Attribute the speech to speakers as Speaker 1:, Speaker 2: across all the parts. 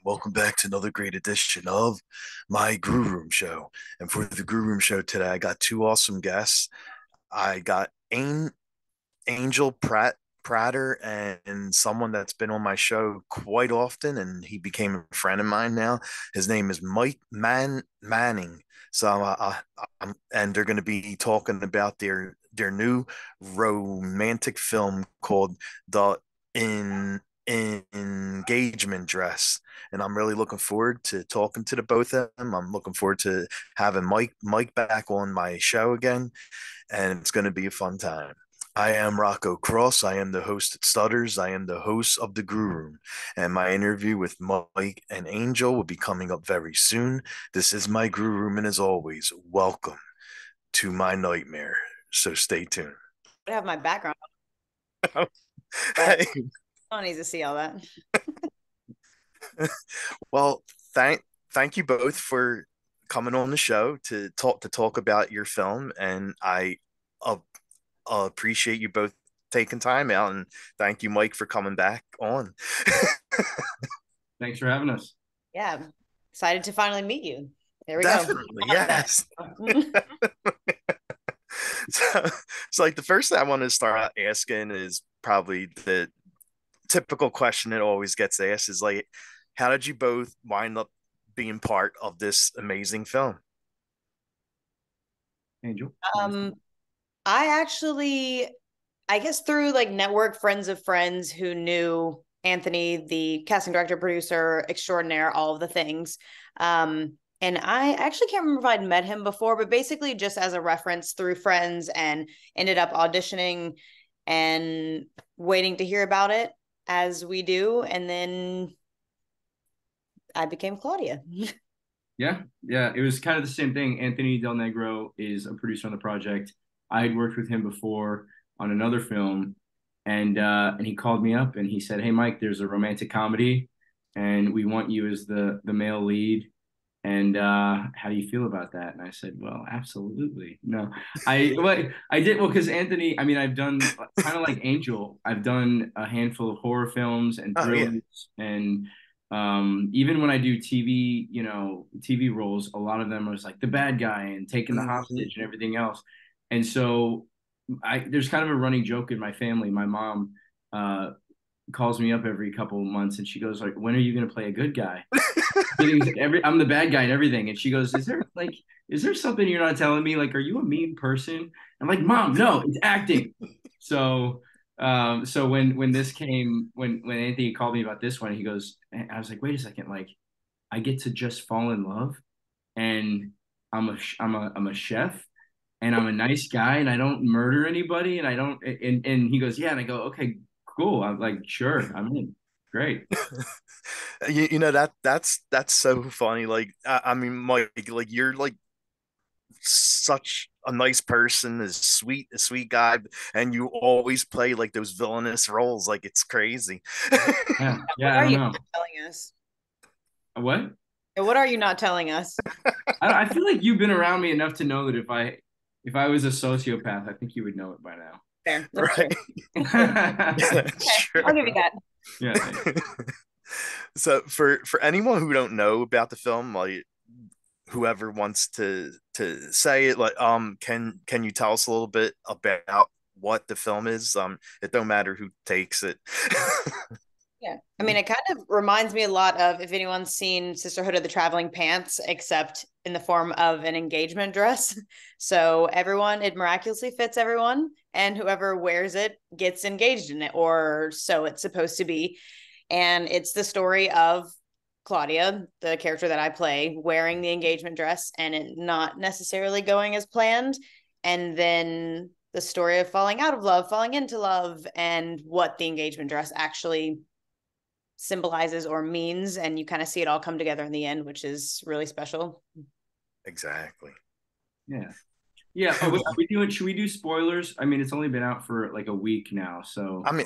Speaker 1: welcome back to another great edition of my Grue Rume Show. And for the Grue Rume Show today, I got two awesome guests. I got Angel Prater and someone that's been on my show quite often, and he became a friend of mine now. His name is Manning. So, and they're going to be talking about their new romantic film called the in engagement dress, and I'm really looking forward to talking to the both of them. I'm looking forward to having Mike back on my show again, and it's going to be a fun time. I am Rocco Cross. I am the host at Stutters. I am the host of the Grue Room, and my interview with Mike and Angel will be coming up very soon. This is my Grue Room, and as always, welcome to my nightmare. So stay tuned.
Speaker 2: I have my background, but
Speaker 1: Hey,
Speaker 2: I don't need to see all that.
Speaker 1: well, thank you both for coming on the show to talk about your film, and I uh, appreciate you both taking time out, and thank you, Mike, for coming back on.
Speaker 3: Thanks for having us.
Speaker 2: Yeah, excited to finally meet you. There we
Speaker 1: Definitely, yes.
Speaker 2: go.
Speaker 1: So, so like the first thing I want to start out asking is probably the typical question that always gets asked is like, how did you both wind up being part of this amazing film?
Speaker 3: Angel.
Speaker 2: um, I actually, I guess through like network friends of friends who knew Anthony, the casting director, producer extraordinaire, all of the things. And I actually can't remember if I'd met him before, but basically just as a reference through friends, and ended up auditioning and waiting to hear about it as we do. And then I became Claudia.
Speaker 3: Yeah. It was kind of the same thing. Anthony Del Negro is a producer on the project. I had worked with him before on another film, and he called me up and he said, "Hey, Mike, there's a romantic comedy, and we want you as the male lead. And how do you feel about that?" And I said, "Well, absolutely. No, I did well because Anthony. I mean, I've done kind of like Angel. I've done a handful of horror films and
Speaker 1: Oh yeah.
Speaker 3: thrillers, and even when I do TV, TV roles, a lot of them was like the bad guy and taking the
Speaker 1: Mhm.
Speaker 3: hostage and everything else. And so there's kind of a running joke in my family. My mom uh, calls me up every couple of months and she goes like, "When are you going to play a good guy?" I'm the bad guy and everything. And she goes, is there something you're not telling me? Like, are you a mean person? I'm like, "Mom, no, it's acting." So, so when this came, when Anthony called me about this one, he goes, I was like, "Wait a second, like, I get to just fall in love, and I'm a chef, and I'm a nice guy, and I don't murder anybody, and I don't." And he goes, "Yeah," and I go, "Okay, cool." I'm like, "Sure, I'm in. Great."
Speaker 1: You know that's so funny. Like I mean, Mike, like you're like such a nice person, a sweet guy, and you always play like those villainous roles. Like it's crazy.
Speaker 2: What
Speaker 3: Yeah, I
Speaker 2: are
Speaker 3: don't
Speaker 2: you
Speaker 3: know.
Speaker 2: not telling us?
Speaker 3: What?
Speaker 2: What are you not telling us?
Speaker 3: I feel like you've been around me enough to know that if I was a sociopath, I think you would know it by now.
Speaker 2: Fair. That's true.
Speaker 1: Right. Yeah,
Speaker 3: Yeah,
Speaker 1: that's
Speaker 2: Okay,
Speaker 1: true.
Speaker 2: I'll give you that.
Speaker 3: thanks.
Speaker 1: So for anyone who don't know about the film, like whoever wants to say it, like can you tell us a little bit about what the film is? It don't matter who takes it.
Speaker 2: Yeah. I mean, it kind of reminds me a lot of, if anyone's seen Sisterhood of the Traveling Pants, except in the form of an engagement dress. So everyone, it miraculously fits everyone, and whoever wears it gets engaged in it, or so it's supposed to be. And it's the story of Claudia, the character that I play, wearing the engagement dress and it not necessarily going as planned. And then the story of falling out of love, falling into love, and what the engagement dress actually symbolizes or means. And you kind of see it all come together in the end, which is really special.
Speaker 1: Exactly.
Speaker 3: Yeah. Yeah. Are we doing, should we do spoilers? I mean, it's only been out for like a week now, so
Speaker 1: I mean,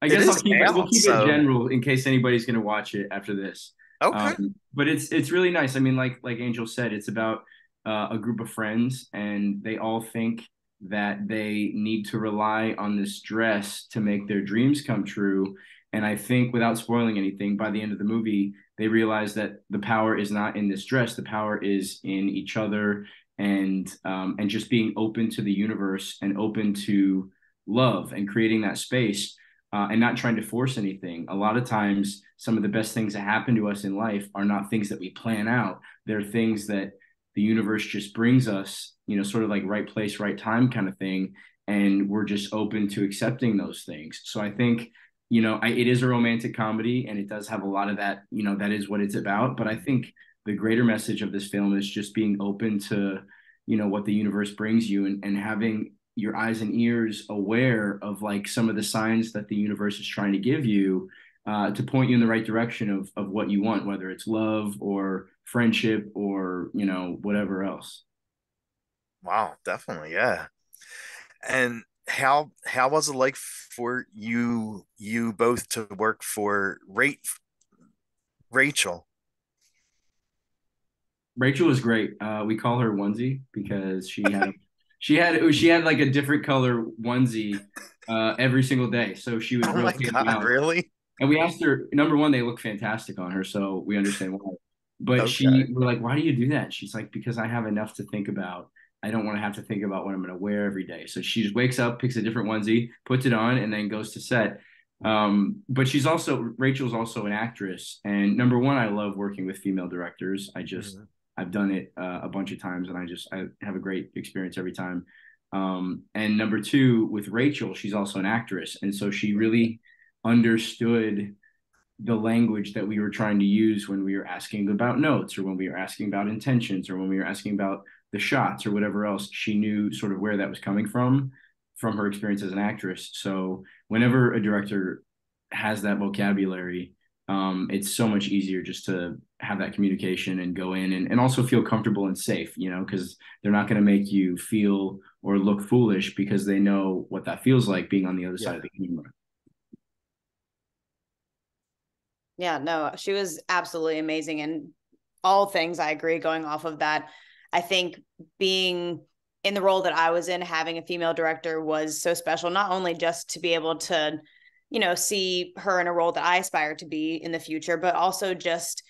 Speaker 3: I
Speaker 1: it
Speaker 3: guess
Speaker 1: is
Speaker 3: we'll
Speaker 1: out,
Speaker 3: keep it
Speaker 1: so
Speaker 3: general in case anybody's going to watch it after this.
Speaker 1: okay.
Speaker 3: But it's really nice. I mean, like Angel said, it's about a group of friends, and they all think that they need to rely on this dress to make their dreams come true. And I think, without spoiling anything, by the end of the movie, they realize that the power is not in this dress. The power is in each other, and just being open to the universe and open to love and creating that space, and not trying to force anything. A lot of times, some of the best things that happen to us in life are not things that we plan out. They're things that the universe just brings us, sort of like right place, right time kind of thing. And we're just open to accepting those things. So I think, it is a romantic comedy, and it does have a lot of that, that is what it's about. But I think the greater message of this film is just being open to, what the universe brings you, and having your eyes and ears aware of like some of the signs that the universe is trying to give you, to point you in the right direction of what you want, whether it's love or friendship or, whatever else.
Speaker 1: Wow, definitely, yeah. And how was it like for you both to work for Rachel?
Speaker 3: Rachel was great. We call her Onesie because she had like a different color onesie every single day. So she was
Speaker 1: Oh my
Speaker 3: rotating
Speaker 1: God,
Speaker 3: out.
Speaker 1: really?
Speaker 3: And we asked her, number one, they look fantastic on her, so we understand why. But
Speaker 1: Okay.
Speaker 3: we're like, why do you do that? She's like, because I have enough to think about. I don't want to have to think about what I'm going to wear every day. So she just wakes up, picks a different onesie, puts it on, and then goes to set. But Rachel's also an actress. And number one, I love working with female directors.
Speaker 1: Mhm.
Speaker 3: I've done it a bunch of times, and I have a great experience every time. And number two, with Rachel, she's also an actress. And so she really understood the language that we were trying to use when we were asking about notes, or when we were asking about intentions, or when we were asking about the shots or whatever else. She knew sort of where that was coming from her experience as an actress. So whenever a director has that vocabulary, it's so much easier just to have that communication and go in and also feel comfortable and safe, because they're not going to make you feel or look foolish, because they know what that feels like being on the other side
Speaker 1: Yeah.
Speaker 3: of the camera.
Speaker 2: Yeah, no, she was absolutely amazing. And all things I agree going off of that. I think being in the role that I was in, having a female director was so special, not only just to be able to, see her in a role that I aspire to be in the future, but also just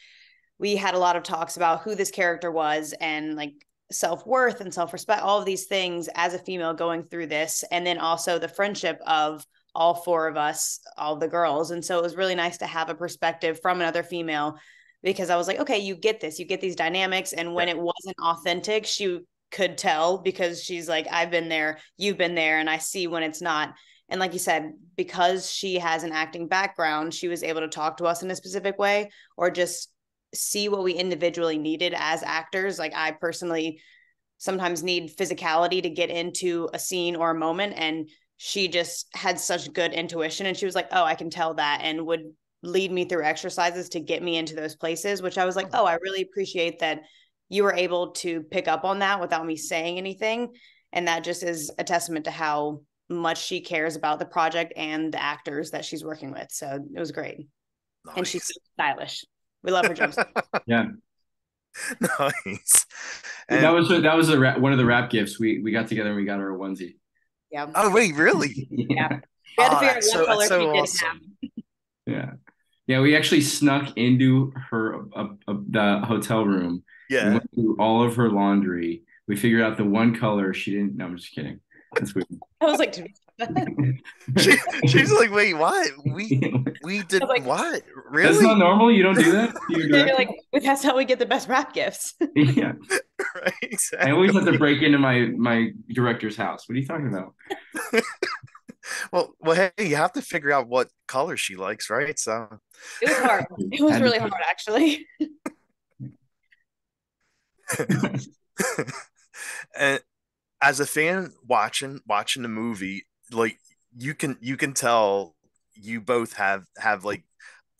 Speaker 2: we had a lot of talks about who this character was and like self-worth and self-respect, all of these things as a female going through this. And then also the friendship of all four of us, all the girls. And so it was really nice to have a perspective from another female, because I was like, okay, you get this, you get these dynamics. And when
Speaker 1: Yeah.
Speaker 2: it wasn't authentic, she could tell, because she's like, I've been there, you've been there, and I see when it's not. And like you said, because she has an acting background, she was able to talk to us in a specific way, or just see what we individually needed as actors. Like I personally sometimes need physicality to get into a scene or a moment, and she just had such good intuition, and she was like, oh, I can tell that, and would lead me through exercises to get me into those places, which I was like, oh, I really appreciate that you were able to pick up on that without me saying anything. And that just is a testament to how much she cares about the project and the actors that she's working with. So it was great. And she's
Speaker 1: Nice.
Speaker 2: so stylish. We love her jumps.
Speaker 3: Yeah.
Speaker 1: Nice.
Speaker 3: That
Speaker 1: And
Speaker 3: was one of the rap gifts. We got together and we got her a onesie.
Speaker 2: Yeah.
Speaker 1: oh wait, really?
Speaker 2: Yeah.
Speaker 3: Yeah.
Speaker 2: We had to
Speaker 1: Oh,
Speaker 2: figure out what
Speaker 1: that's
Speaker 2: color she
Speaker 1: so
Speaker 2: did have.
Speaker 1: awesome.
Speaker 3: Yeah. Yeah, we actually snuck into her the hotel room. We
Speaker 1: Yeah.
Speaker 3: went through all of her laundry. We figured out the one color she didn't. No, I'm just kidding. That's weird.
Speaker 2: I was like,
Speaker 1: She, she's like, wait, what? We
Speaker 2: I
Speaker 1: did
Speaker 2: was like,
Speaker 1: what?
Speaker 3: That's not
Speaker 1: Really?
Speaker 3: normal. You don't do that to your
Speaker 2: you're
Speaker 3: director.
Speaker 2: like, that's how we get the best rap gifts.
Speaker 3: Yeah.
Speaker 1: Right,
Speaker 3: I always have to
Speaker 1: exactly.
Speaker 3: break into my director's house. What are you talking about?
Speaker 1: Well, hey, you have to figure out what color she likes, right? So,
Speaker 2: It was hard. It was
Speaker 3: Had
Speaker 2: really hard, actually.
Speaker 3: to.
Speaker 1: and as a fan watching the movie, like you can tell you both have like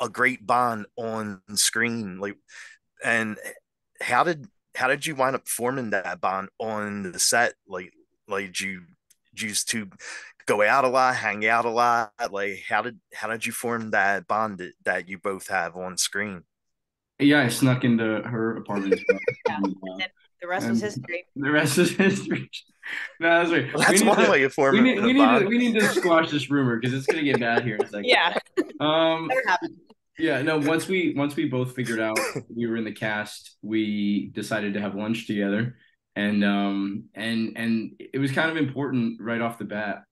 Speaker 1: a great bond on screen. Like, and how did you wind up forming that bond on the set? Like did you used to go out a lot, hang out a lot? Like, how did you form that bond that you both have on screen?
Speaker 3: Yeah, I snuck into her apartment as well.
Speaker 2: Yeah. And then the rest was
Speaker 3: And
Speaker 2: history.
Speaker 3: the rest is history. No, that's right.
Speaker 1: Well, that's one way of forming a bond.
Speaker 3: We need to squash this rumor because it's gonna get bad here in a second.
Speaker 2: Yeah. Never happened.
Speaker 3: Yeah, no, once we both figured out we were in the cast, we decided to have lunch together. And it was kind of important right off the bat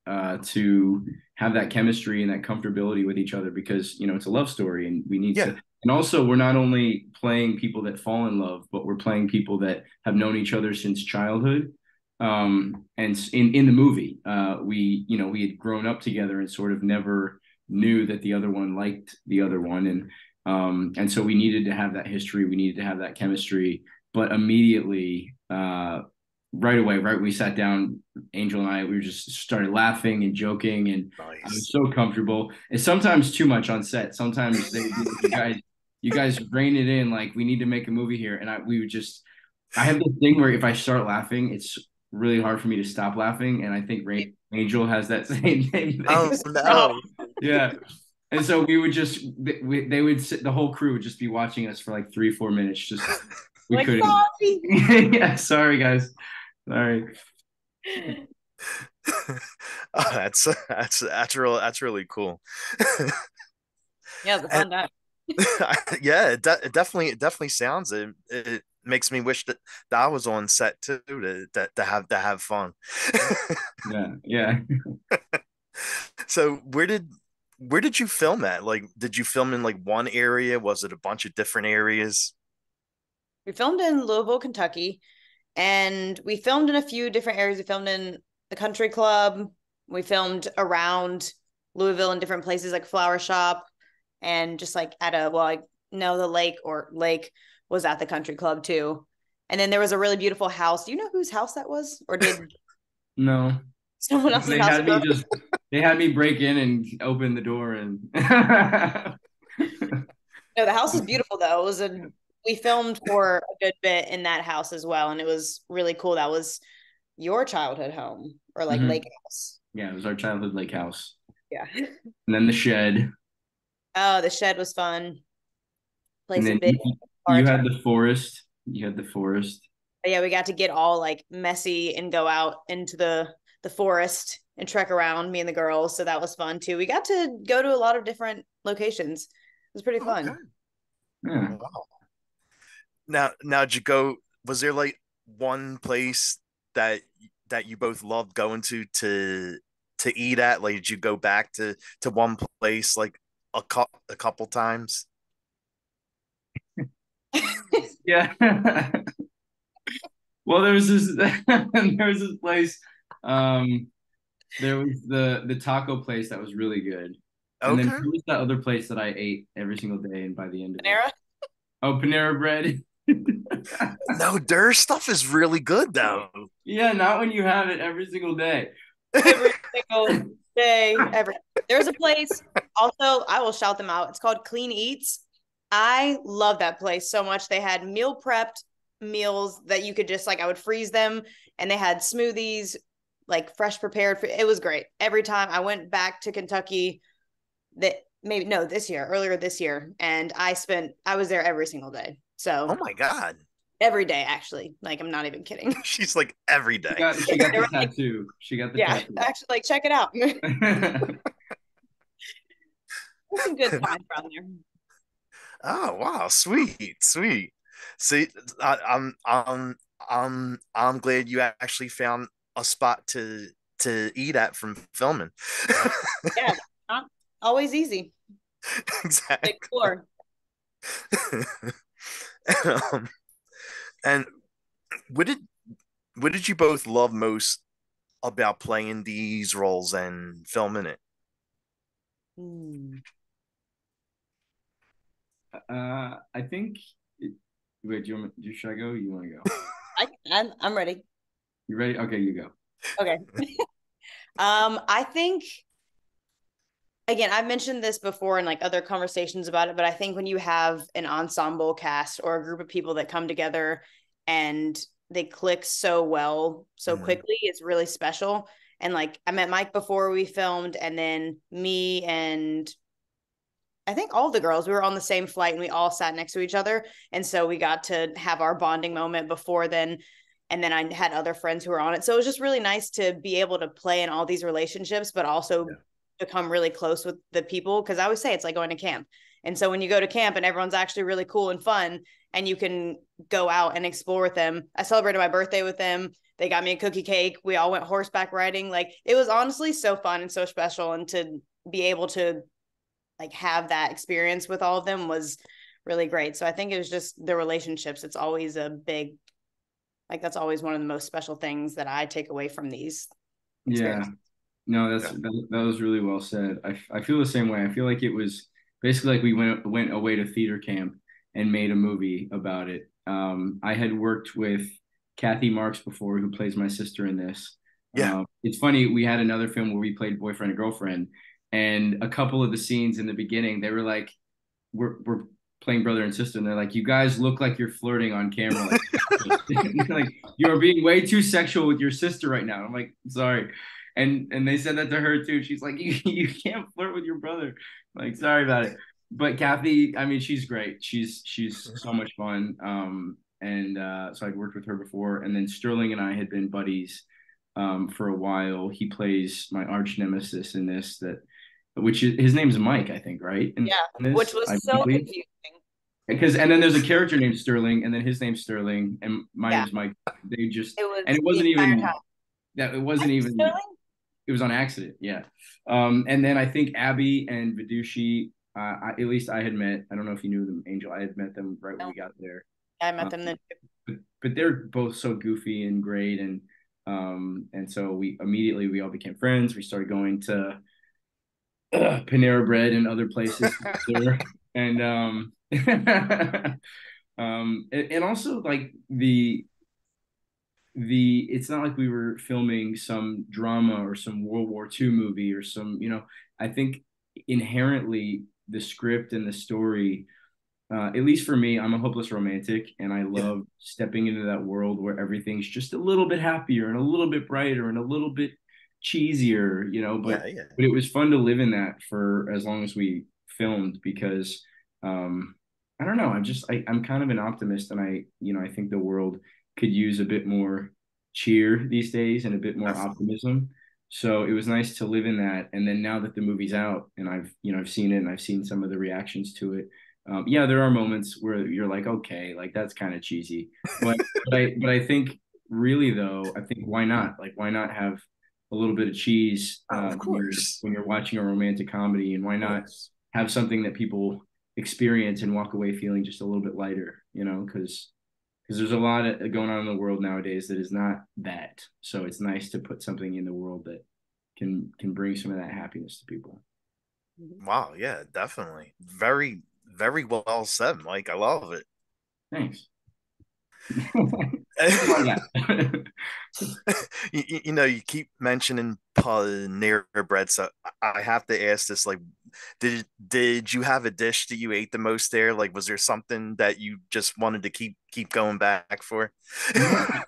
Speaker 3: to have that chemistry and that comfortability with each other because, it's a love story and we need
Speaker 1: Yeah.
Speaker 3: to. And also, we're not only playing people that fall in love, but we're playing people that have known each other since childhood. And in the movie, we had grown up together and sort of never knew that the other one liked the other one, and so we needed to have that history, we needed to have that chemistry, but immediately, right away, right when we sat down, Angel and I, we just started laughing and joking, and I was so comfortable. And sometimes too much on set. Sometimes you guys rein it in, like we need to make a movie here, and I have this thing where if I start laughing, it's really hard for me to stop laughing, and I think Angel has that same thing.
Speaker 1: Oh no!
Speaker 3: Yeah. And so we would they would sit, the whole crew would just be watching us for like 3-4 minutes. Just we
Speaker 2: Like,
Speaker 3: couldn't.
Speaker 2: sorry.
Speaker 3: Yeah, sorry guys. Sorry.
Speaker 1: Oh, that's really cool.
Speaker 2: Yeah, it's a fun time.
Speaker 1: Yeah, it definitely sounds it. It makes me wish that I was on set too to have fun.
Speaker 3: Yeah.
Speaker 1: So where did you film at? Like, did you film in like one area? Was it a bunch of different areas?
Speaker 2: We filmed in Louisville, Kentucky, and we filmed in a few different areas. We filmed in the country club. We filmed around Louisville in different places like Flower Shop and just like the lake was at the country club too. And then there was a really beautiful house. Do you know whose house that was? Or did
Speaker 3: No.
Speaker 2: someone else's
Speaker 3: They
Speaker 2: house?
Speaker 3: they had me break in and open the door and
Speaker 2: No, the house is beautiful though. We filmed for a good bit in that house as well, and it was really cool. That was your childhood home or like lake house.
Speaker 3: Yeah, it was our childhood lake house.
Speaker 2: Yeah.
Speaker 3: And then the shed.
Speaker 2: Oh, the shed was fun.
Speaker 3: And then you had the forest. You had the forest.
Speaker 2: But yeah, we got to get all like messy and go out into the forest and trek around, me and the girls. So that was fun too. We got to go to a lot of different locations. It was pretty fun.
Speaker 1: Okay.
Speaker 3: Yeah.
Speaker 1: Wow. Now, did you go? Was there like one place that you both loved going to eat at? Like, did you go back to one place like a couple times?
Speaker 3: Yeah. Well, there was this place. There was the taco place that was really good. And then
Speaker 1: Okay.
Speaker 3: there was that other place that I ate every single day, and by the end of
Speaker 2: Panera?
Speaker 3: it. Oh, Panera Bread.
Speaker 1: No, their stuff is really good though.
Speaker 3: Yeah, not when you have it every single day.
Speaker 2: Every single day, ever. There's a place, also, I will shout them out. It's called Clean Eats. I love that place so much. They had meal prepped meals that you could just like, I would freeze them, and they had smoothies, like fresh prepared. It was great. Every time I went back to Kentucky, earlier this year, and I was there every single day. So,
Speaker 1: oh my God,
Speaker 2: every day actually. Like, I'm not even kidding.
Speaker 1: she's like every day.
Speaker 3: She got the tattoo. She got the tattoo.
Speaker 2: Actually, like, check it out. There's some good times around there.
Speaker 1: Oh wow, sweet. See, I'm glad you actually found a spot to eat at from filming.
Speaker 2: Yeah, not always easy.
Speaker 1: Exactly.
Speaker 2: Explore.
Speaker 1: um, and what did you both love most about playing these roles and filming it?
Speaker 3: I think. Wait, should I go? You want to go?
Speaker 2: I'm ready.
Speaker 3: You ready? Okay, you go.
Speaker 2: Okay. I think, again, I've mentioned this before in like other conversations about it, but I think when you have an ensemble cast or a group of people that come together and they click so well so quickly, it's really special. And like, I met Mike before we filmed, and then me and I think all the girls, we were on the same flight and we all sat next to each other. And so we got to have our bonding moment before then. And then I had other friends who were on it. So it was just really nice to be able to play in all these relationships, but also become really close with the people. Cause I always say it's like going to camp. And so when you go to camp and everyone's actually really cool and fun and you can go out and explore with them. I celebrated my birthday with them. They got me a cookie cake. We all went horseback riding. Like it was honestly so fun and so special. And to be able to like have that experience with all of them was really great. So I think it was just the relationships. It's always a big, like that's always one of the most special things that I take away from these experiences.
Speaker 3: Yeah. No, that was really well said. I feel the same way. I feel like it was basically like we went away to theater camp and made a movie about it. I had worked with Kathy Marks before, who plays my sister in this.
Speaker 1: Yeah.
Speaker 3: It's funny, we had another film where we played boyfriend and girlfriend, and a couple of the scenes in the beginning, they were like, we're playing brother and sister, and they're like, you guys look like you're flirting on camera. Like you're being way too sexual with your sister right now. I'm like, sorry. And they said that to her too. She's like, you can't flirt with your brother. I'm like, sorry about it. But Kathy, I mean, she's great. She's so much fun. So I'd worked with her before, and then Sterling and I had been buddies for a while. He plays my arch nemesis in this, which is, his name's Mike, I think, right?
Speaker 2: Which was so confusing.
Speaker 3: And then there's a character named Sterling, and then his name's Sterling, and my name's Mike. It wasn't even it was on accident. Yeah. And then I think Abby and Vidushi, at least I had met, I don't know if you knew them, Angel. I had met them right when we got there.
Speaker 2: I met them then.
Speaker 3: But they're both so goofy and great. And so we all became friends. We started going to Panera Bread and other places. And and also like it's not like we were filming some drama or some World War II movie or some, I think inherently the script and the story, at least for me, I'm a hopeless romantic, and I love stepping into that world where everything's just a little bit happier and a little bit brighter and a little bit cheesier, but it was fun to live in that for as long as we filmed, because I don't know, I'm kind of an optimist, and I think the world could use a bit more cheer these days and a bit more optimism. So it was nice to live in that. And then now that the movie's out and I've seen it and I've seen some of the reactions to it. There are moments where you're like, okay, like that's kind of cheesy, but I think really though, I think why not? Like, why not have a little bit of cheese
Speaker 1: of course
Speaker 3: when you're watching a romantic comedy, and why not have something that people experience and walk away feeling just a little bit lighter, because there's a lot going on in the world nowadays that is not that. So it's nice to put something in the world that can bring some of that happiness to people.
Speaker 1: Wow, yeah, definitely. Very, very well said, Mike. I love it.
Speaker 3: Thanks.
Speaker 1: You keep mentioning Panera Bread, so I have to ask this: like, did you have a dish that you ate the most there? Like, was there something that you just wanted to keep going back for?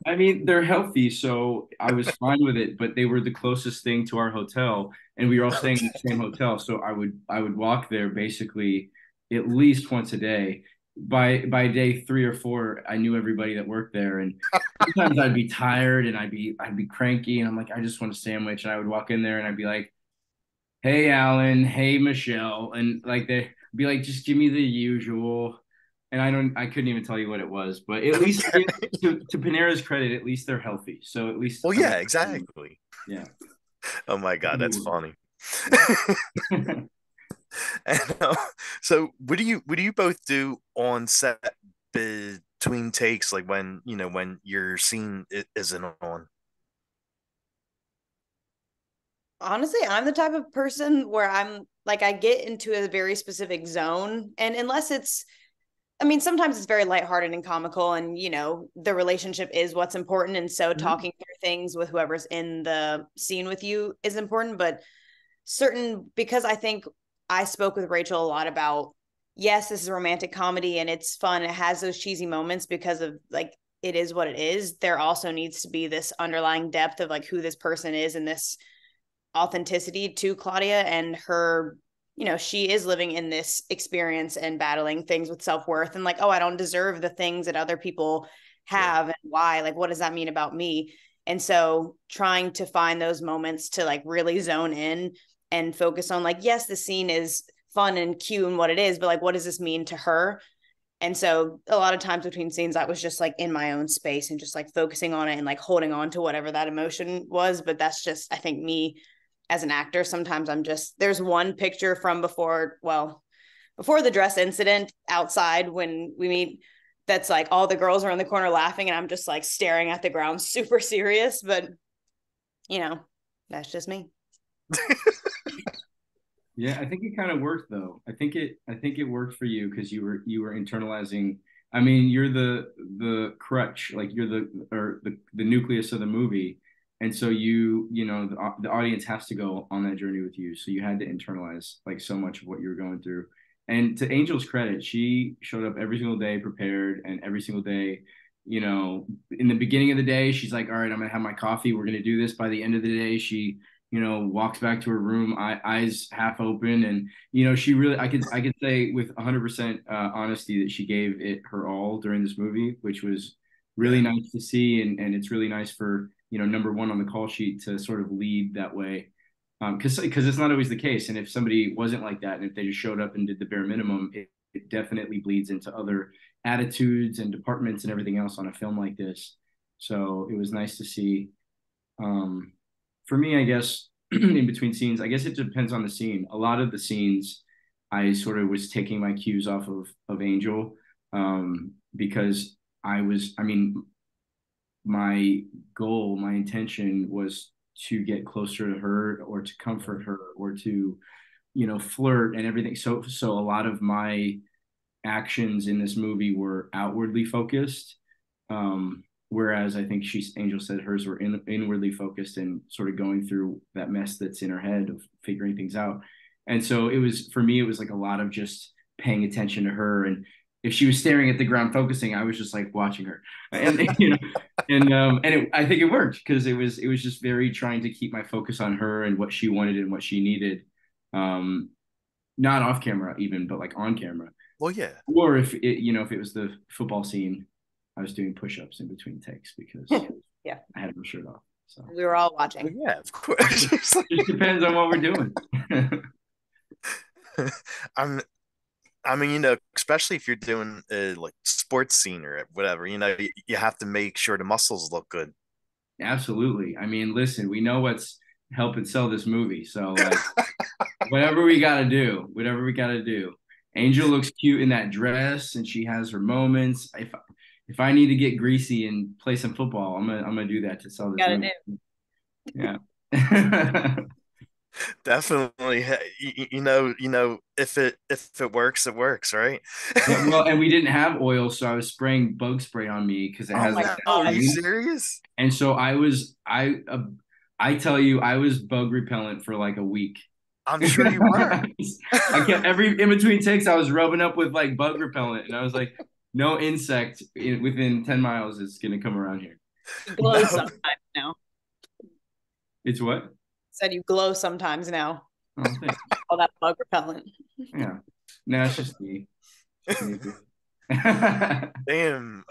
Speaker 3: I mean, they're healthy, so I was fine with it. But they were the closest thing to our hotel, and we were all staying in the same hotel. So I would walk there basically at least once a day. By day 3 or 4, I knew everybody that worked there, and sometimes I'd be tired and I'd be cranky, and I'm like, I just want a sandwich. And I would walk in there and I'd be like, hey Alan, hey Michelle, and like they'd be like, just give me the usual. And I couldn't even tell you what it was, but at least to Panera's credit, at least they're healthy. So at least.
Speaker 1: Well, yeah, exactly.
Speaker 3: Yeah.
Speaker 1: Oh my God, that's funny. And, so what do you both do on set between takes, like when your scene isn't on?
Speaker 2: Honestly, I'm the type of person where I'm like, I get into a very specific zone, and unless sometimes it's very lighthearted and comical, and the relationship is what's important, and so talking through things with whoever's in the scene with you is important. But because I think I spoke with Rachel a lot about, yes, this is a romantic comedy and it's fun. It has those cheesy moments because of like, it is what it is. There also needs to be this underlying depth of like who this person is and this authenticity to Claudia and her, she is living in this experience and battling things with self-worth and like, oh, I don't deserve the things that other people have. And why, like, what does that mean about me? And so trying to find those moments to like really zone in and focus on like, yes, the scene is fun and cute and what it is, but like, what does this mean to her? And so a lot of times between scenes, I was just like in my own space and just like focusing on it and like holding on to whatever that emotion was. But that's just, I think, me as an actor. Sometimes I'm just, there's one picture from before the dress incident outside when we meet, that's like all the girls are in the corner laughing and I'm just like staring at the ground, super serious. But, that's just me.
Speaker 3: Yeah, I think it kind of worked though. I think it worked for you because you were internalizing. I mean, you're the crutch, like you're the nucleus of the movie, and so the audience has to go on that journey with you. So you had to internalize like so much of what you were going through. And to Angel's credit, she showed up every single day prepared, and every single day, in the beginning of the day, she's like, "All right, I'm gonna have my coffee. We're gonna do this." By the end of the day, she walks back to her room, eyes half open, and she really, I could say with 100% honesty that she gave it her all during this movie, which was really
Speaker 1: Yeah.
Speaker 3: nice to see, and it's really nice for number one on the call sheet to sort of lead that way, because it's not always the case, and if somebody wasn't like that, and if they just showed up and did the bare minimum, it definitely bleeds into other attitudes and departments and everything else on a film like this. So it was nice to see. For me, I guess in between scenes, I guess it depends on the scene. A lot of the scenes, I sort of was taking my cues off of Angel, because I mean, my goal, my intention was to get closer to her or to comfort her or to, flirt and everything. So a lot of my actions in this movie were outwardly focused. Whereas I think Angel said hers were inwardly focused and sort of going through that mess that's in her head of figuring things out. And so for me, it was like a lot of just paying attention to her. And if she was staring at the ground focusing, I was just like watching her. And, I think it worked because it was just very trying to keep my focus on her and what she wanted and what she needed. Not off camera even, but like on camera.
Speaker 1: Well, yeah.
Speaker 3: Or if it was the football scene, I was doing push-ups in between takes because
Speaker 2: Yeah.
Speaker 3: I had my shirt off. So
Speaker 2: We were all watching.
Speaker 1: Well, yeah, of course.
Speaker 3: it depends on what we're doing.
Speaker 1: I'm I mean, especially if you're doing like sports scene or whatever, you have to make sure the muscles look good.
Speaker 3: Absolutely. I mean, listen, we know what's helping sell this movie. So like whatever we gotta do. Angel looks cute in that dress and she has her moments. If I need to get greasy and play some football, I'm gonna do that to sell this movie. Yeah.
Speaker 1: Definitely. If it works, it works, right?
Speaker 3: Yeah, well, and we didn't have oil, so I was spraying bug spray on me because it
Speaker 1: Oh
Speaker 3: has
Speaker 1: my
Speaker 3: like
Speaker 1: God,
Speaker 3: that
Speaker 1: are you
Speaker 3: sheen.
Speaker 1: serious?
Speaker 3: And so I tell you, I was bug repellent for like a week.
Speaker 1: I'm sure you were.
Speaker 3: I kept in between takes, I was rubbing up with like bug repellent, and I was like, no insect within 10 miles is gonna come around here.
Speaker 2: You glow sometimes now.
Speaker 3: It's what?
Speaker 2: Said you glow sometimes now.
Speaker 3: Oh, thanks.
Speaker 2: All that bug repellent.
Speaker 3: Yeah. No, it's just me.
Speaker 1: Damn.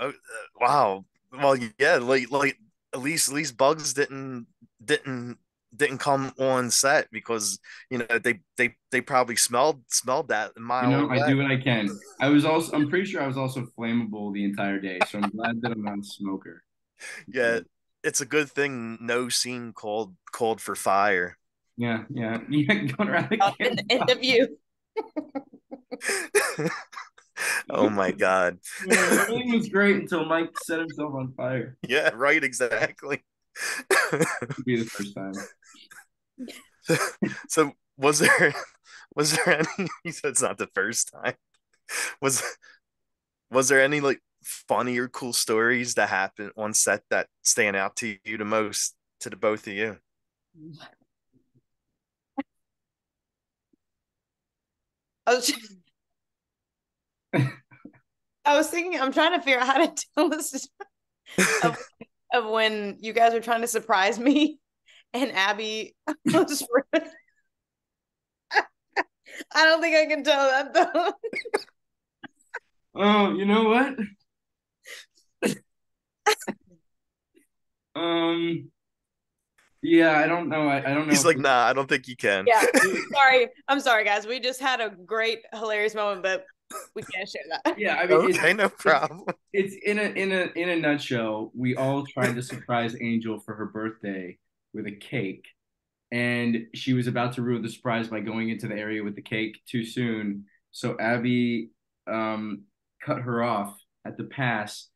Speaker 1: Wow. Well, yeah, like at least bugs didn't come on set because they probably smelled that a mile
Speaker 3: I
Speaker 1: away.
Speaker 3: do what I can. I'm pretty sure I was also flammable the entire day, so I'm glad that I'm not a smoker.
Speaker 1: Yeah, it's a good thing no scene called for fire.
Speaker 3: Yeah. Going around the
Speaker 2: the end of you.
Speaker 1: Oh my God.
Speaker 3: Everything was great until Mike set himself on fire.
Speaker 1: Yeah, right, exactly.
Speaker 3: It'd be the first time.
Speaker 1: So was there any he said it's not the first time. Was was there any like funny or cool stories that happened on set that stand out to you the most to the both of you?
Speaker 2: I was I was thinking, I'm trying to figure out how to tell this of when you guys were trying to surprise me and Abby was rude. I don't think I can tell that though.
Speaker 3: Oh, you know what? Yeah, I don't know. I don't know.
Speaker 1: He's like, nah, I don't think you can.
Speaker 2: Yeah. Sorry. I'm sorry, guys. We just had a great, hilarious moment, but we can't share that.
Speaker 3: Yeah, I mean,
Speaker 1: Okay, no problem.
Speaker 3: it's in a nutshell. We all tried to surprise Angel for her birthday with a cake, and she was about to ruin the surprise by going into the area with the cake too soon. So Abby cut her off at the pass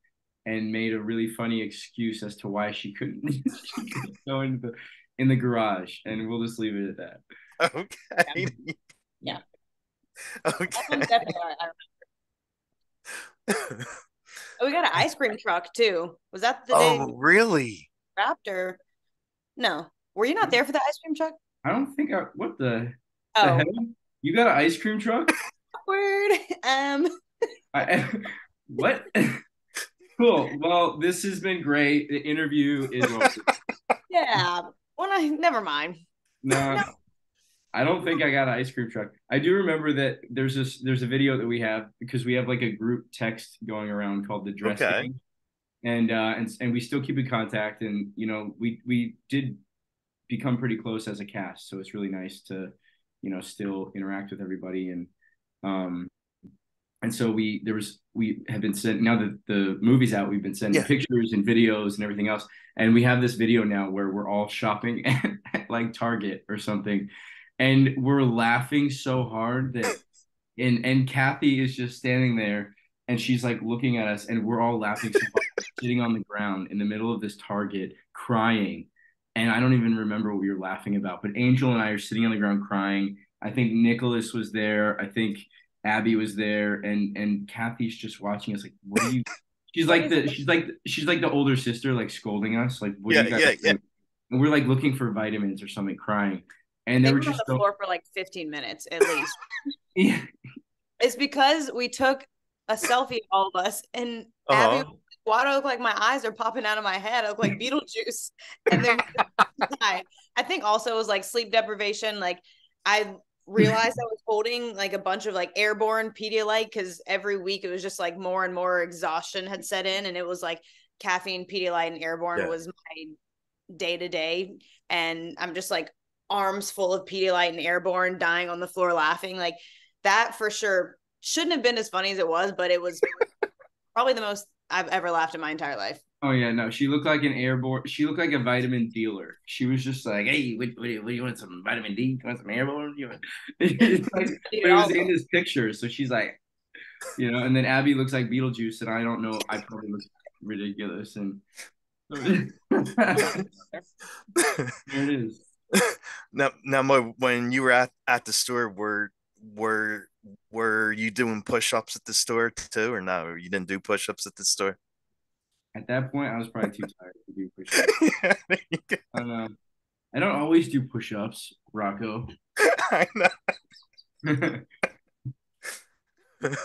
Speaker 3: and made a really funny excuse as to why she couldn't, she couldn't go in the garage, and we'll just leave it at that.
Speaker 1: Okay.
Speaker 2: Yeah.
Speaker 1: Okay.
Speaker 2: That one's definitely all right. Oh, we got an ice cream truck too. Was that the day
Speaker 1: Oh, really?
Speaker 2: wrapped or no? Were you not there for the ice cream truck?
Speaker 3: I don't think what the
Speaker 2: Oh,
Speaker 3: hell? You got an ice cream truck?
Speaker 2: awkward.
Speaker 3: I, what? Cool. Well, this has been great. The interview is over.
Speaker 2: Yeah. Well, never mind.
Speaker 3: No,
Speaker 2: No.
Speaker 3: I don't think I got an ice cream truck. I do remember that there's a video that we have because we have like a group text going around called the dress
Speaker 1: Okay.
Speaker 3: game. And we still keep in contact, and we did become pretty close as a cast, so it's really nice to still interact with everybody. And so we have been sent, now that the movie's out, we've been sending
Speaker 1: Yeah.
Speaker 3: pictures and videos and everything else, and we have this video now where we're all shopping at like Target or something, and we're laughing so hard that and Kathy is just standing there, and she's like looking at us, and we're all laughing so hard, sitting on the ground in the middle of this Target crying. And I don't even remember what we were laughing about, but Angel and I are sitting on the ground crying. I think Nicholas was there. I think Abby was there, and Kathy's just watching us like, what are you? She's like the older sister, like scolding us, like, what are
Speaker 1: Yeah,
Speaker 3: you guys
Speaker 1: yeah, yeah.
Speaker 3: doing? And we're like looking for vitamins or something, crying. And they
Speaker 2: They
Speaker 3: were
Speaker 2: were on
Speaker 3: just
Speaker 2: the
Speaker 3: so,
Speaker 2: floor for like 15 minutes at least.
Speaker 3: yeah.
Speaker 2: It's because we took a selfie, all of us, and Abby was
Speaker 1: Uh-huh.
Speaker 2: like, why do I look like my eyes are popping out of my head? I look like Beetlejuice. And then I think also it was like sleep deprivation. Like I realized I was holding like a bunch of like airborne Pedialyte because every week it was just like more and more exhaustion had set in, and it was like caffeine, Pedialyte, and airborne
Speaker 1: Yeah.
Speaker 2: was my day to day. And I'm just like arms full of Pedialyte and airborne, dying on the floor laughing. Like that for sure shouldn't have been as funny as it was, but it was probably the most I've ever laughed in my entire life.
Speaker 3: Oh yeah, no, she looked like an airborne. She looked like a vitamin dealer. She was just like, "Hey, what do you want? Some vitamin D? You want some airborne? You want?" Like, but it was in this picture, so she's like, And then Abby looks like Beetlejuice, and I don't know. I probably look ridiculous, and there it is.
Speaker 1: Now, Mo, when you were at the store, were you doing push-ups at the store too, or no? You didn't do push-ups at the store?
Speaker 3: At that point, I was probably too tired to do push-ups.
Speaker 1: Yeah, there you go.
Speaker 3: I don't know. I don't always do push-ups, Rocco.
Speaker 1: I know.
Speaker 3: I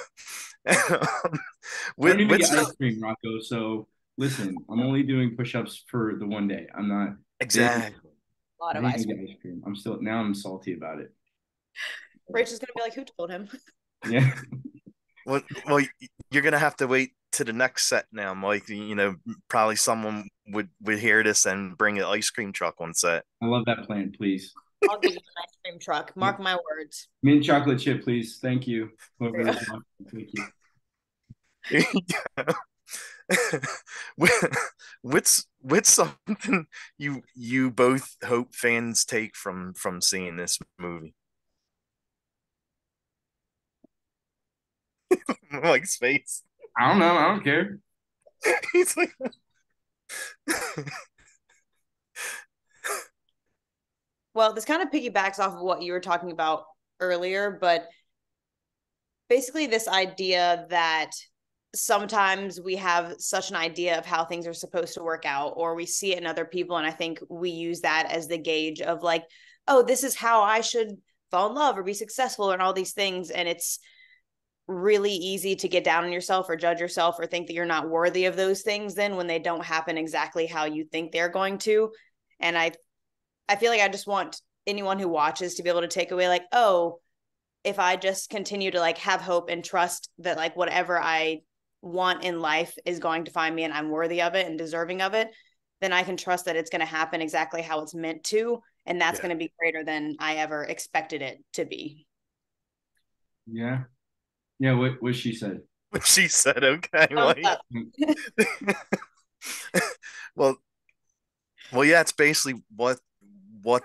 Speaker 3: don't even
Speaker 1: What's
Speaker 3: get ice cream, Rocco. So listen, I'm only doing push-ups for the one day. I'm not
Speaker 1: exactly?
Speaker 2: A lot
Speaker 3: I
Speaker 2: of
Speaker 3: didn't
Speaker 2: ice
Speaker 3: even
Speaker 2: cream.
Speaker 3: get ice cream. I'm salty about it.
Speaker 2: Rachel's gonna be like, who told him?
Speaker 3: Yeah.
Speaker 1: Well, you're gonna have to wait to the next set now, Mike. Probably someone would hear this and bring an ice cream truck on set.
Speaker 3: I love that plan, please.
Speaker 2: I'll give you an ice cream truck. Mark my words.
Speaker 3: Mint chocolate chip, please. Thank you.
Speaker 2: Yeah.
Speaker 3: Thank you.
Speaker 1: What's something you both hope fans take from seeing this movie? Mike's face.
Speaker 3: I don't know. I don't care.
Speaker 1: He's like,
Speaker 2: Well, this kind of piggybacks off of what you were talking about earlier, but basically this idea that sometimes we have such an idea of how things are supposed to work out, or we see it in other people, and I think we use that as the gauge of like, oh, this is how I should fall in love or be successful and all these things. And it's really easy to get down on yourself or judge yourself or think that you're not worthy of those things then when they don't happen exactly how you think they're going to. And I feel like I just want anyone who watches to be able to take away like, oh, if I just continue to like have hope and trust that like whatever I want in life is going to find me and I'm worthy of it and deserving of it, then I can trust that it's going to happen exactly how it's meant to. And that's going to be greater than I ever expected it to be.
Speaker 3: Yeah. Yeah. What she said.
Speaker 1: What she said. Okay. Like, well, yeah, it's basically what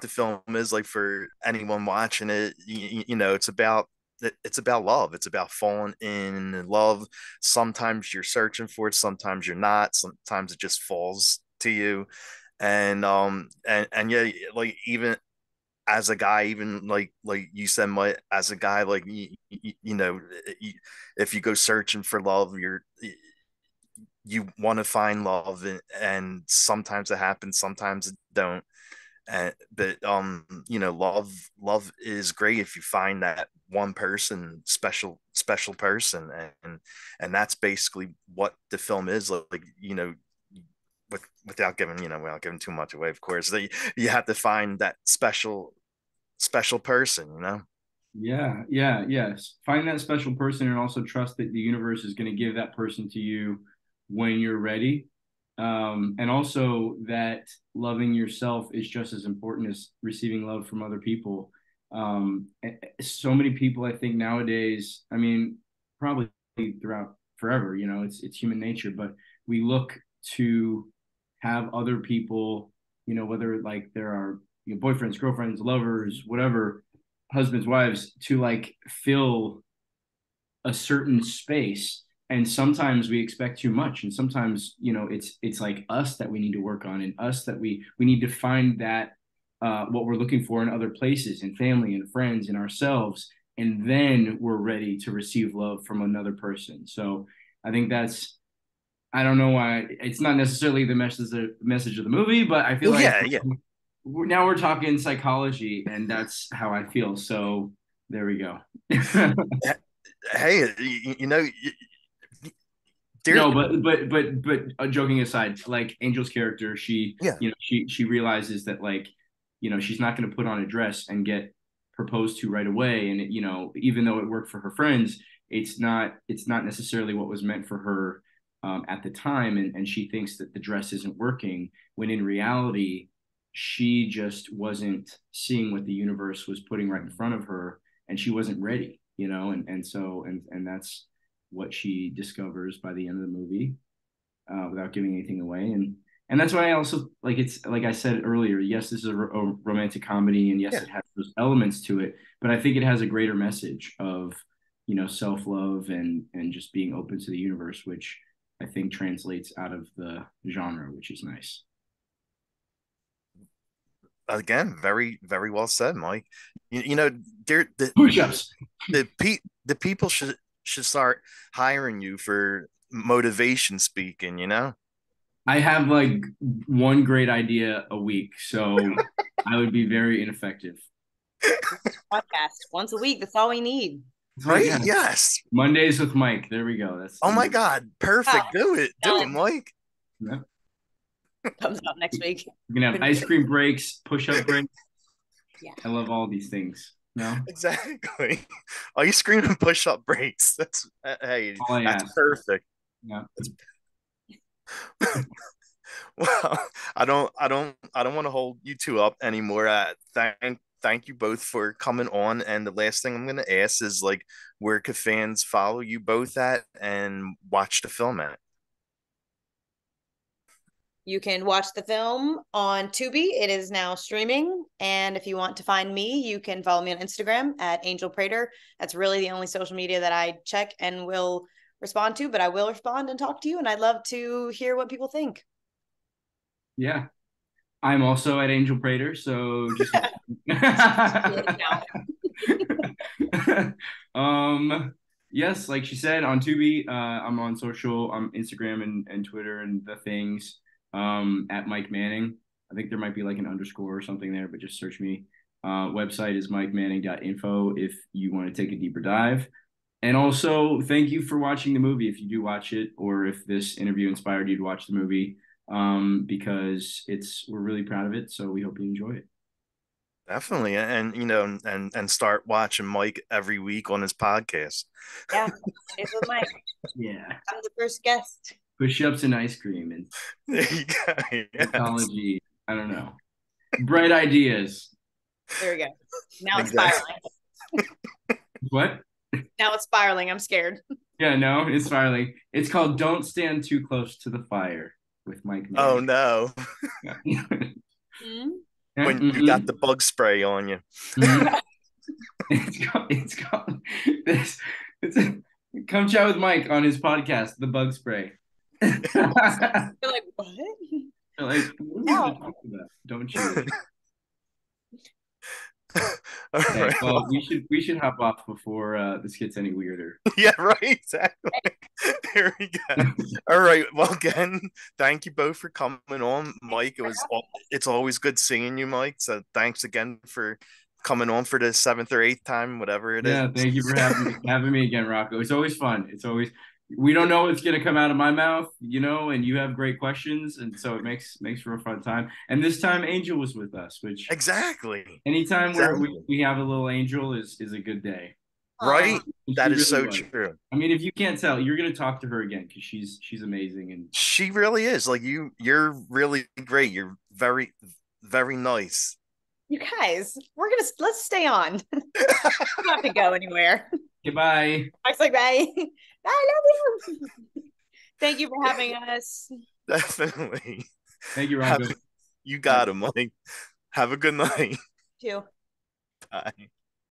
Speaker 1: the film is like for anyone watching it. You know, it's about love. It's about falling in love. Sometimes you're searching for it, sometimes you're not. Sometimes it just falls to you. And yeah, like even as a guy, even like you said, as a guy, like you know, if you go searching for love, you want to find love, and sometimes it happens, sometimes it don't. But you know, love is great if you find that one person, special person, and that's basically what the film is like. You know, without giving too much away, of course, that you have to find that special person. You know.
Speaker 3: Yeah, yeah, yes. Find that special person and also trust that the universe is going to give that person to you when you're ready. And also that loving yourself is just as important as receiving love from other people. So many people, I think nowadays, I mean, probably throughout forever, you know, it's human nature, but we look to have other people, you know, whether like there are boyfriends, girlfriends, lovers, whatever, husbands, wives, to like fill a certain space. And sometimes we expect too much, and sometimes it's like us that we need to work on, and us that we need to find that what we're looking for in other places, in family and friends and ourselves, and then we're ready to receive love from another person. So I think that's, I don't know why it's not necessarily the message of the movie, but I feel
Speaker 1: Well,
Speaker 3: like
Speaker 1: yeah.
Speaker 3: now we're talking psychology, and that's how I feel. So there we go.
Speaker 1: Hey, you know, there.
Speaker 3: No, but joking aside, like Angel's character, she
Speaker 1: Yeah.
Speaker 3: she realizes that, like, she's not going to put on a dress and get proposed to right away, and even though it worked for her friends, it's not necessarily what was meant for her at the time, and she thinks that the dress isn't working when in reality she just wasn't seeing what the universe was putting right in front of her, and she wasn't ready, and that's what she discovers by the end of the movie, without giving anything away. And that's why I also like, it's like I said earlier, yes, this is a romantic comedy, and yes,
Speaker 1: Yeah.
Speaker 3: it has those elements to it, but I think it has a greater message of self-love and just being open to the universe, which I think translates out of the genre, which is nice.
Speaker 1: Again, very very well said, Mike. You know, there
Speaker 3: Push-ups.
Speaker 1: the people should start hiring you for motivation speaking. You know.
Speaker 3: I have like one great idea a week, so I would be very ineffective.
Speaker 2: Podcast once a week. That's all we need.
Speaker 1: Right?
Speaker 3: Yeah.
Speaker 1: Yes.
Speaker 3: Mondays with Mike. There we go. That's
Speaker 1: Oh my God. Perfect. Do it. Do it,
Speaker 2: Done.
Speaker 1: Mike.
Speaker 3: Yeah.
Speaker 2: Comes out next week.
Speaker 3: We're gonna have ice cream breaks, push-up breaks.
Speaker 2: Yeah.
Speaker 3: I love all these things. No,
Speaker 1: Exactly. Ice cream and push up breaks. That's hey,
Speaker 3: all I
Speaker 1: that's
Speaker 3: ask.
Speaker 1: perfect.
Speaker 3: Yeah.
Speaker 1: Well, I don't want to hold you two up anymore. Thank you both for coming on. And the last thing I'm gonna ask is like, where could fans follow you both at and watch the film at?
Speaker 2: You can watch the film on Tubi. It is now streaming. And if you want to find me, you can follow me on Instagram at Angel Prater. That's really the only social media that I check and will respond to, but I will respond and talk to you. And I'd love to hear what people think.
Speaker 3: Yeah. I'm also at Angel Prater, so just yes, like she said, on Tubi, I'm on social, I'm Instagram and Twitter and the things, at Mike Manning. I think there might be like an underscore or something there, but just search me. Website is mikemanning.info if you want to take a deeper dive. And also, thank you for watching the movie if you do watch it, or if this interview inspired you to watch the movie, because we're really proud of it. So we hope you enjoy it.
Speaker 1: Definitely. And and start watching Mike every week on his podcast.
Speaker 2: Yeah, it's with Mike.
Speaker 3: Yeah.
Speaker 2: I'm the first guest.
Speaker 3: push-ups and ice cream and
Speaker 1: There you go. Yes.
Speaker 3: ecology. I don't know. Bright ideas.
Speaker 2: There we go. Now it's
Speaker 1: Exactly.
Speaker 2: spiraling.
Speaker 3: What?
Speaker 2: Now it's spiraling. I'm scared.
Speaker 3: Yeah, no, it's spiraling. It's called "Don't Stand Too Close to the Fire" with Mike
Speaker 1: Oh
Speaker 3: Manning.
Speaker 1: no.
Speaker 3: Yeah.
Speaker 2: Mm-hmm.
Speaker 1: When you got the bug spray on you.
Speaker 3: Mhm. It's called this. Come chat with Mike on his podcast, The Bug Spray.
Speaker 2: You're like, what?
Speaker 3: Like, what are you talking about? Don't you?
Speaker 1: All
Speaker 3: Okay,
Speaker 1: right.
Speaker 3: well, we should hop off before this gets any weirder.
Speaker 1: Yeah, right. Exactly. Here we go. All right. Well, again, thank you both for coming on, Mike. It's always good seeing you, Mike. So thanks again for coming on for the seventh or eighth time, whatever it is.
Speaker 3: Yeah, thank you for having me again, Rocco. It's always fun. It's always we don't know what's gonna come out of my mouth, and you have great questions, and so it makes for a fun time. And this time, Angel was with us, which
Speaker 1: Exactly.
Speaker 3: anytime where
Speaker 1: Exactly.
Speaker 3: we have a little Angel is a good day.
Speaker 1: Right.
Speaker 3: And
Speaker 1: That
Speaker 3: she
Speaker 1: is
Speaker 3: really
Speaker 1: so
Speaker 3: was.
Speaker 1: true.
Speaker 3: I mean, if you can't tell, you're gonna talk to her again because she's amazing and
Speaker 1: She really is. Like you're really great. You're very, very nice.
Speaker 2: You guys, let's stay on. We don't have to go anywhere.
Speaker 3: goodbye.
Speaker 2: Mike's like, bye. I love you. Thank you for having us.
Speaker 1: Definitely.
Speaker 3: Thank you, Rocco.
Speaker 1: You got him, Mike. Have a good night.
Speaker 2: Too.
Speaker 1: Bye.